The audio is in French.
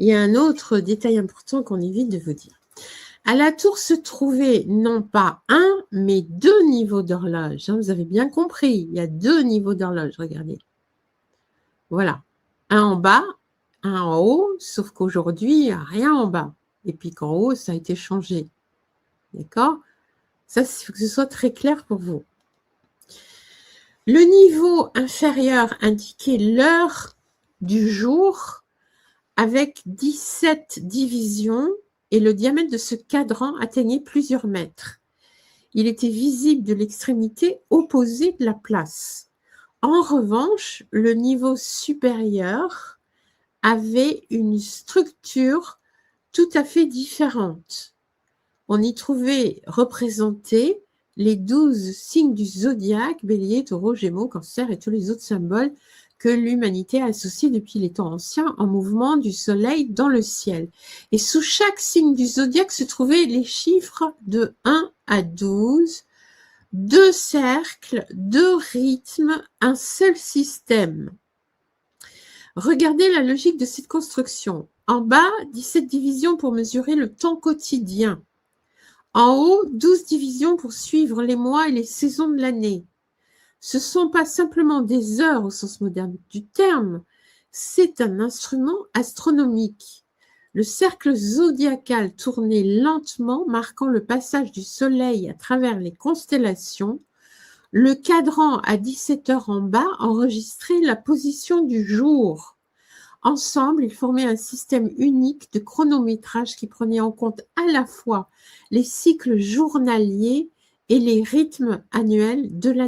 il y a un autre détail important qu'on évite de vous dire. À la tour se trouvaient non pas un, mais deux niveaux d'horloge. Vous avez bien compris, il y a deux niveaux d'horloge, regardez. Voilà, un en bas, un en haut, sauf qu'aujourd'hui, il n'y a rien en bas. Et puis qu'en haut, ça a été changé. D'accord? Ça, il faut que ce soit très clair pour vous. Le niveau inférieur indiquait l'heure du jour avec 17 divisions et le diamètre de ce cadran atteignait plusieurs mètres. Il était visible de l'extrémité opposée de la place. En revanche, le niveau supérieur avait une structure tout à fait différente. On y trouvait représentés les 12 signes du zodiaque, Bélier, Taureau, Gémeaux, Cancer et tous les autres symboles que l'humanité a associés depuis les temps anciens en mouvement du soleil dans le ciel. Et sous chaque signe du zodiaque se trouvaient les chiffres de 1 à 12, deux cercles, deux rythmes, un seul système. Regardez la logique de cette construction. En bas, 17 divisions pour mesurer le temps quotidien. En haut, 12 divisions pour suivre les mois et les saisons de l'année. Ce ne sont pas simplement des heures au sens moderne du terme, c'est un instrument astronomique. Le cercle zodiacal tournait lentement, marquant le passage du soleil à travers les constellations. Le cadran à 17 heures en bas enregistrait la position du jour. Ensemble, ils formaient un système unique de chronométrage qui prenait en compte à la fois les cycles journaliers et les rythmes annuels de l'année.